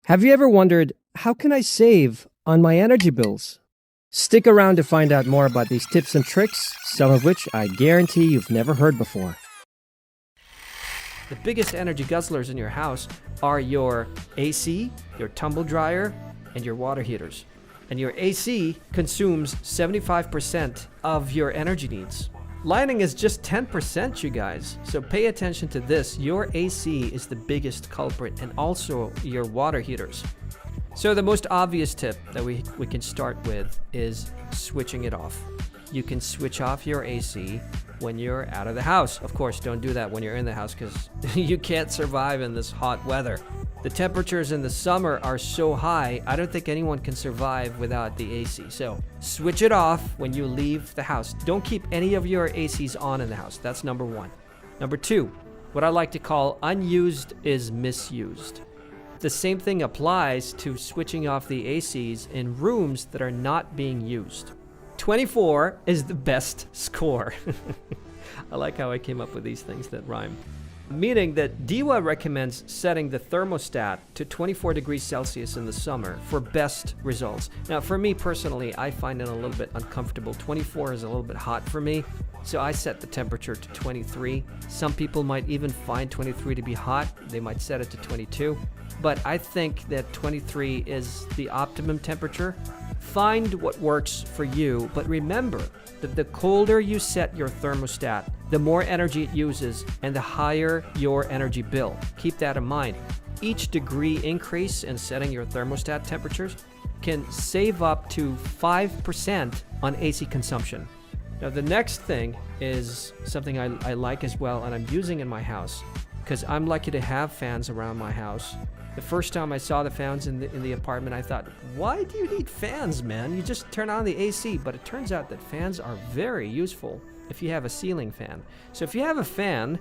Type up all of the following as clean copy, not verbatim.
Have you ever wondered, how can I save on my energy bills? Stick around to find out more about these tips and tricks, some of which I guarantee you've never heard before. The biggest energy guzzlers in your house are your AC, your tumble dryer, and your water heaters. And your AC consumes 75% of your energy needs. Lighting is just 10%, you guys. So pay attention to this. Your AC is the biggest culprit, and also your water heaters. So the most obvious tip that we can start with is switching it off. You can switch off your AC when you're out of the house. Of course, don't do that when you're in the house because you can't survive in this hot weather. The temperatures in the summer are so high, I don't think anyone can survive without the AC. So switch it off when you leave the house. Don't keep any of your ACs on in the house. That's number one. Number two, what I like to call unused is misused. The same thing applies to switching off the ACs in rooms that are not being used. 24 is the best score. I like how I came up with these things that rhyme. Meaning that DEWA recommends setting the thermostat to 24 degrees Celsius in the summer for best results. Now, for me personally, I find it a little bit uncomfortable. 24 is a little bit hot for me, so I set the temperature to 23. Some people might even find 23 to be hot. They might set it to 22. But I think that 23 is the optimum temperature. Find what works for you, but remember that the colder you set your thermostat, the more energy it uses and the higher your energy bill. Keep that in mind. Each degree increase in setting your thermostat temperatures can save up to 5% on AC consumption. Now, the next thing is something I like as well, and I'm using in my house because I'm lucky to have fans around my house. The first time I saw the fans in the apartment, I thought, why do you need fans, man? You just turn on the AC. But it turns out that fans are very useful if you have a ceiling fan. So if you have a fan,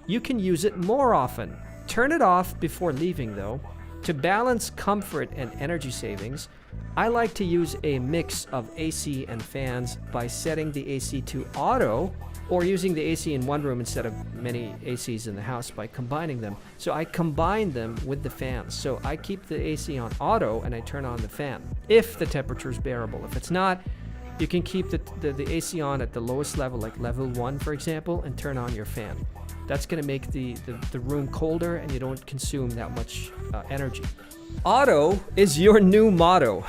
you can use it more often. Turn it off before leaving, though. To balance comfort and energy savings, I like to use a mix of AC and fans by setting the AC to auto, or using the AC in one room instead of many ACs in the house by combining them. So I combine them with the fans. So I keep the AC on auto and I turn on the fan if the temperature is bearable. If it's not, you can keep the AC on at the lowest level, like level 1, for example, and turn on your fan. That's going to make the room colder and you don't consume that much energy. Auto is your new motto.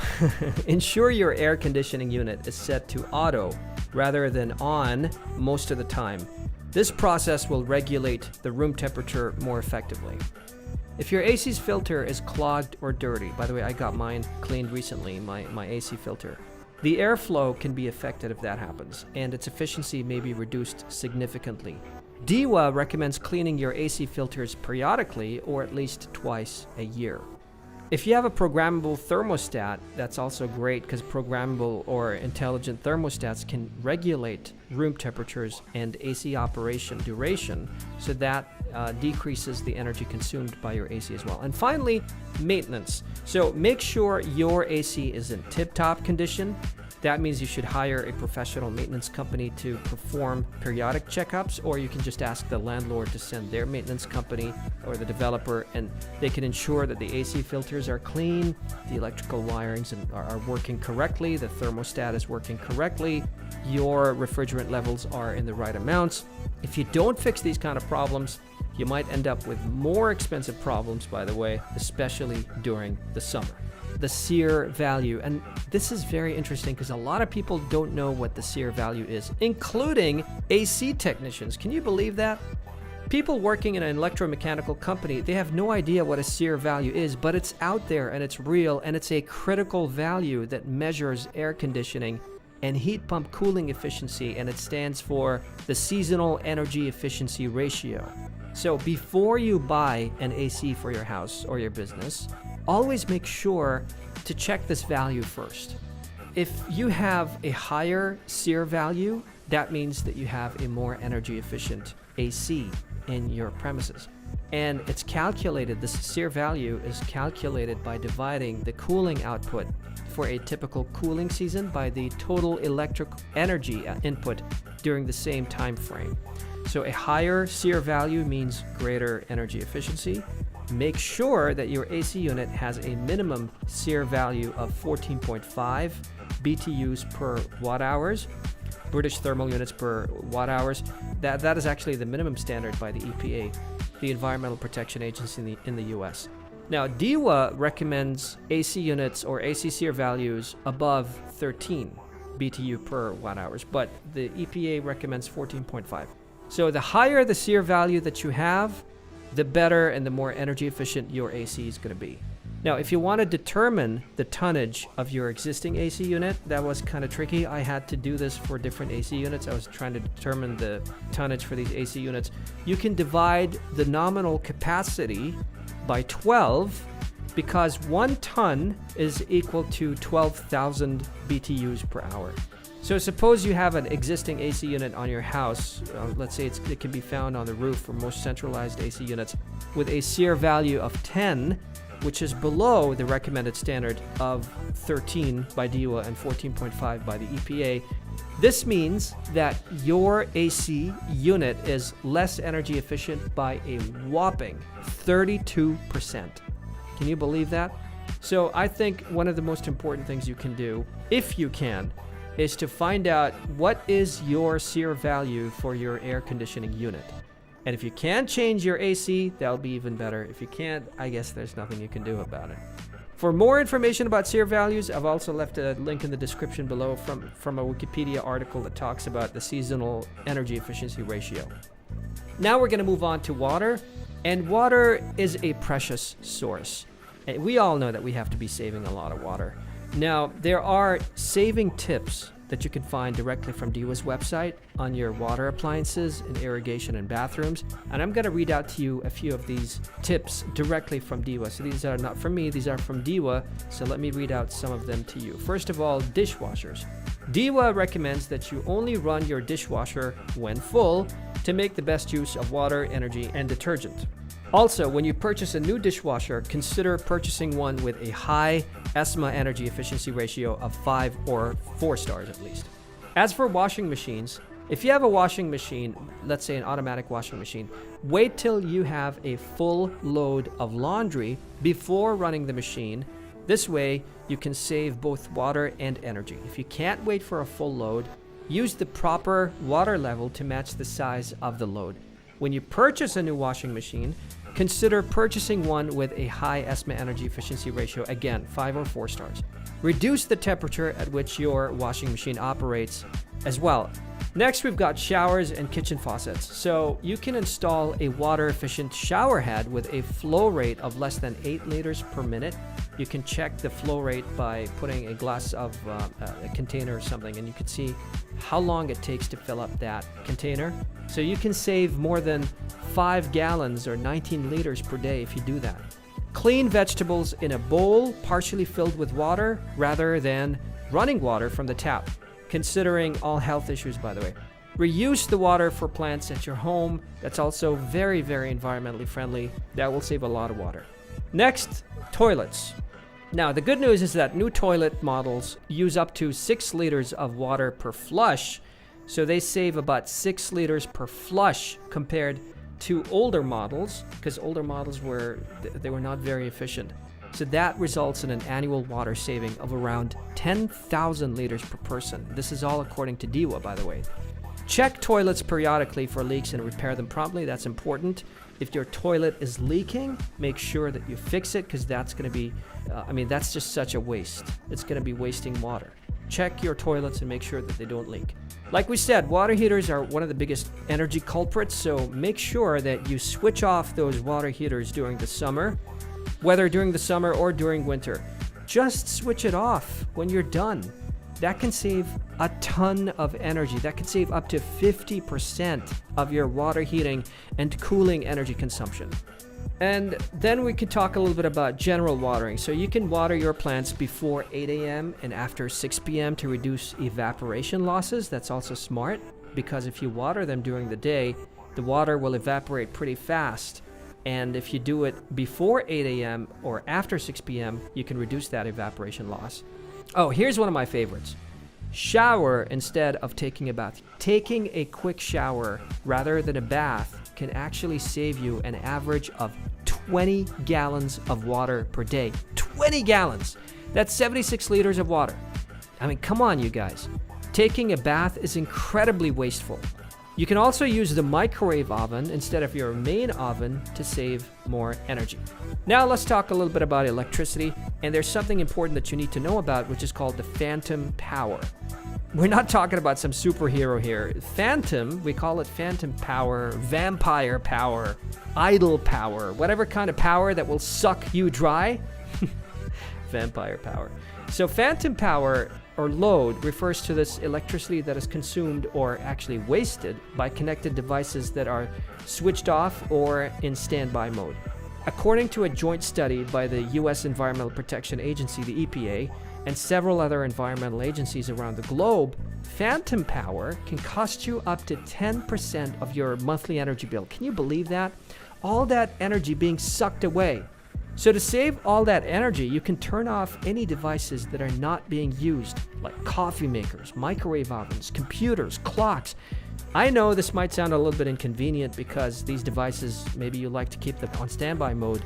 Ensure your air conditioning unit is set to auto rather than on most of the time. This process will regulate the room temperature more effectively. If your AC's filter is clogged or dirty, by the way, I got mine cleaned recently, my AC filter, the airflow can be affected if that happens, and its efficiency may be reduced significantly. DEWA recommends cleaning your AC filters periodically or at least twice a year. If you have a programmable thermostat, that's also great because programmable or intelligent thermostats can regulate room temperatures and AC operation duration, so that decreases the energy consumed by your AC as well. And finally, maintenance. So make sure your AC is in tip-top condition. That means you should hire a professional maintenance company to perform periodic checkups, or you can just ask the landlord to send their maintenance company or the developer, and they can ensure that the AC filters are clean, the electrical wirings are working correctly, the thermostat is working correctly, your refrigerant levels are in the right amounts. If you don't fix these kind of problems, you might end up with more expensive problems, by the way, especially during the summer. The SEER value, and this is very interesting because a lot of people don't know what the SEER value is, including AC technicians. Can you believe that? People working in an electromechanical company, they have no idea what a SEER value is, but it's out there and it's real, and it's a critical value that measures air conditioning and heat pump cooling efficiency, and it stands for the seasonal energy efficiency ratio. So before you buy an AC for your house or your business, always make sure to check this value first. If you have a higher SEER value, that means that you have a more energy efficient AC in your premises. And it's calculated, this SEER value is calculated by dividing the cooling output for a typical cooling season by the total electric energy input during the same time frame. So a higher SEER value means greater energy efficiency. make sure that your AC unit has a minimum SEER value of 14.5 BTUs per watt hours, British thermal units per watt hours. That is actually the minimum standard by the EPA, the Environmental Protection Agency in the US. Now, DEWA recommends AC units or AC SEER values above 13 BTU per watt hours, but the EPA recommends 14.5. So the higher the SEER value that you have, the better and the more energy efficient your AC is going to be. Now, if you want to determine the tonnage of your existing AC unit, that was kind of tricky. I had to do this for different AC units. I was trying to determine the tonnage for these AC units. You can divide the nominal capacity by 12 because 1 ton is equal to 12,000 BTUs per hour. So suppose you have an existing AC unit on your house, let's say it can be found on the roof for most centralized AC units, with a SEER value of 10, which is below the recommended standard of 13 by DEWA and 14.5 by the EPA. This means that your AC unit is less energy efficient by a whopping 32%. Can you believe that? So I think one of the most important things you can do, if you can, is to find out what is your SEER value for your air conditioning unit. And if you can change your AC, that'll be even better. If you can't, I guess there's nothing you can do about it. For more information about SEER values, I've also left a link in the description below from a Wikipedia article that talks about the seasonal energy efficiency ratio. Now we're going to move on to water. And water is a precious source. And we all know that we have to be saving a lot of water. Now, there are saving tips that you can find directly from DEWA's website on your water appliances and irrigation and bathrooms. And I'm going to read out to you a few of these tips directly from DEWA. So these are not from me, these are from DEWA. So let me read out some of them to you. First of all, dishwashers. DEWA recommends that you only run your dishwasher when full to make the best use of water, energy, and detergent. Also, when you purchase a new dishwasher, consider purchasing one with a high ESMA energy efficiency ratio of 5 or 4 stars at least. As for washing machines, if you have a washing machine, let's say an automatic washing machine, wait till you have a full load of laundry before running the machine. This way, you can save both water and energy. If you can't wait for a full load, use the proper water level to match the size of the load. When you purchase a new washing machine, consider purchasing one with a high ESMA energy efficiency ratio, again, 5 or 4 stars. Reduce the temperature at which your washing machine operates as well. Next, we've got showers and kitchen faucets. So you can install a water-efficient shower head with a flow rate of less than 8 liters per minute. You can check the flow rate by putting a glass of a container or something, and you can see how long it takes to fill up that container. So you can save more than 5 gallons or 19 liters per day if you do that. Clean vegetables in a bowl partially filled with water rather than running water from the tap, considering all health issues, by the way. Reuse the water for plants at your home. That's also very, very environmentally friendly. That will save a lot of water. Next, toilets. Now, the good news is that new toilet models use up to 6 liters of water per flush, so they save about 6 liters per flush compared to older models, because older models were not very efficient. So that results in an annual water saving of around 10,000 liters per person. This is all according to DEWA, by the way. Check toilets periodically for leaks and repair them promptly. That's important. If your toilet is leaking, make sure that you fix it, because that's going to be, that's just such a waste. It's going to be wasting water. Check your toilets and make sure that they don't leak. Like we said, water heaters are one of the biggest energy culprits, so make sure that you switch off those water heaters during the summer, whether during the summer or during winter. Just switch it off when you're done. That can save a ton of energy. That can save up to 50% of your water heating and cooling energy consumption. And then we could talk a little bit about general watering. So you can water your plants before 8 a.m. and after 6 p.m. to reduce evaporation losses. That's also smart, because if you water them during the day, the water will evaporate pretty fast. And if you do it before 8 a.m. or after 6 p.m., you can reduce that evaporation loss. Oh, here's one of my favorites. Shower instead of taking a bath. Taking a quick shower rather than a bath can actually save you an average of 20 gallons of water per day. 20 gallons! That's 76 liters of water. I mean, come on, you guys. Taking a bath is incredibly wasteful. You can also use the microwave oven instead of your main oven to save more energy. Now let's talk a little bit about electricity, and there's something important that you need to know about, which is called the phantom power. We're not talking about some superhero here. Phantom, we call it phantom power, vampire power, idle power, whatever kind of power that will suck you dry. Vampire power. So phantom power or load refers to this electricity that is consumed or actually wasted by connected devices that are switched off or in standby mode. According to a joint study by the U.S. Environmental Protection Agency, the EPA, and several other environmental agencies around the globe, phantom power can cost you up to 10% of your monthly energy bill. Can you believe that? All that energy being sucked away. So to save all that energy, you can turn off any devices that are not being used, like coffee makers, microwave ovens, computers, clocks. I know this might sound a little bit inconvenient because these devices, maybe you like to keep them on standby mode.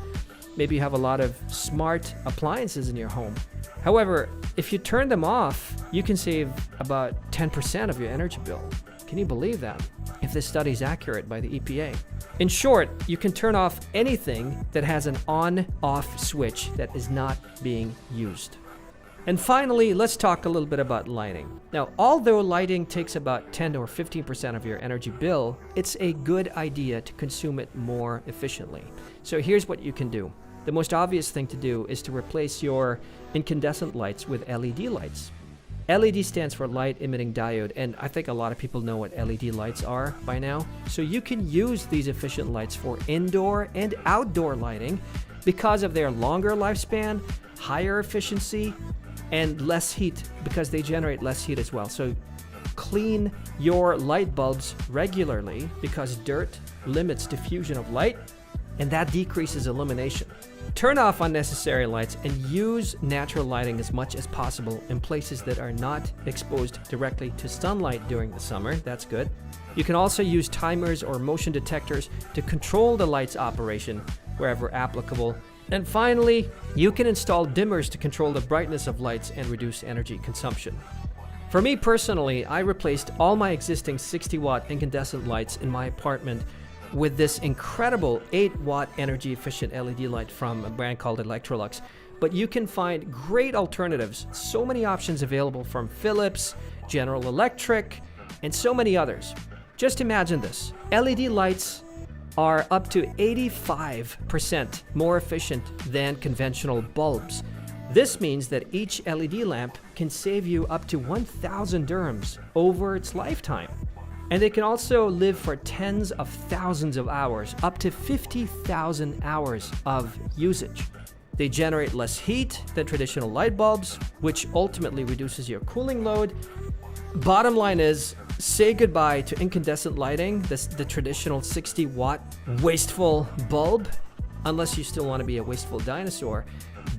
Maybe you have a lot of smart appliances in your home. However, if you turn them off, you can save about 10% of your energy bill. Can you believe that? If this study is accurate by the EPA. In short, you can turn off anything that has an on-off switch that is not being used. And finally, let's talk a little bit about lighting. Now, although lighting takes about 10 or 15% of your energy bill, it's a good idea to consume it more efficiently. So here's what you can do. The most obvious thing to do is to replace your incandescent lights with LED lights. LED stands for light emitting diode, and I think a lot of people know what LED lights are by now. So you can use these efficient lights for indoor and outdoor lighting because of their longer lifespan, higher efficiency, and less heat because they generate less heat as well. So clean your light bulbs regularly because dirt limits diffusion of light, and that decreases illumination. Turn off unnecessary lights and use natural lighting as much as possible in places that are not exposed directly to sunlight during the summer. That's good. You can also use timers or motion detectors to control the light's operation wherever applicable. And finally, you can install dimmers to control the brightness of lights and reduce energy consumption. For me personally, I replaced all my existing 60-watt incandescent lights in my apartment with this incredible 8-watt energy-efficient LED light from a brand called Electrolux. But you can find great alternatives, so many options available from Philips, General Electric, and so many others. Just imagine this. LED lights are up to 85% more efficient than conventional bulbs. This means that each LED lamp can save you up to 1,000 dirhams over its lifetime. And they can also live for tens of thousands of hours, up to 50,000 hours of usage. They generate less heat than traditional light bulbs, which ultimately reduces your cooling load. Bottom line is, say goodbye to incandescent lighting, the traditional 60-watt wasteful bulb, unless you still want to be a wasteful dinosaur.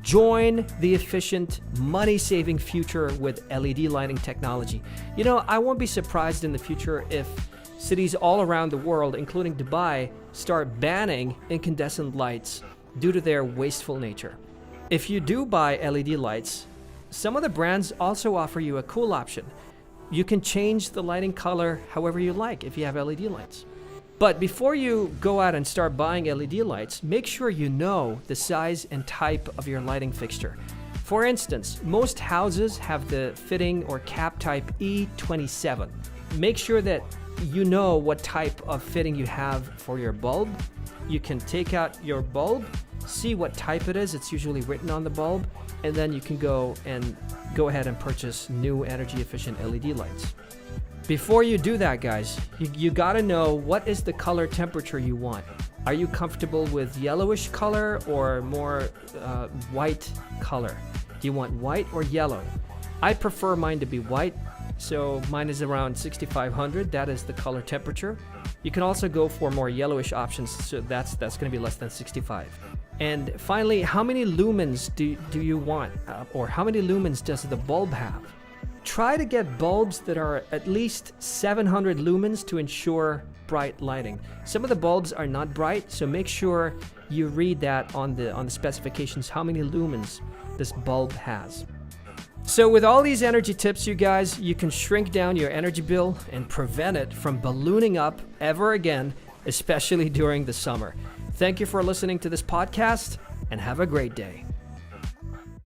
Join the efficient, money-saving future with LED lighting technology. You know, I won't be surprised in the future if cities all around the world, including Dubai, start banning incandescent lights due to their wasteful nature. If you do buy LED lights, some of the brands also offer you a cool option. You can change the lighting color however you like if you have LED lights. But before you go out and start buying LED lights, make sure you know the size and type of your lighting fixture. For instance, most houses have the fitting or cap type E27. Make sure that you know what type of fitting you have for your bulb. You can take out your bulb, see what type it is. It's usually written on the bulb, and then you can go ahead and purchase new energy efficient LED lights. Before you do that, guys, you gotta know what is the color temperature you want. Are you comfortable with yellowish color or more white color? Do you want white or yellow? I prefer mine to be white, so mine is around 6500. That is the color temperature. You can also go for more yellowish options, so that's gonna be less than 65. And finally, how many lumens do you want, or how many lumens does the bulb have? Try to get bulbs that are at least 700 lumens to ensure bright lighting. Some of the bulbs are not bright, so make sure you read that on the specifications how many lumens this bulb has. So with all these energy tips, you guys, you can shrink down your energy bill and prevent it from ballooning up ever again, especially during the summer. Thank you for listening to this podcast, and have a great day.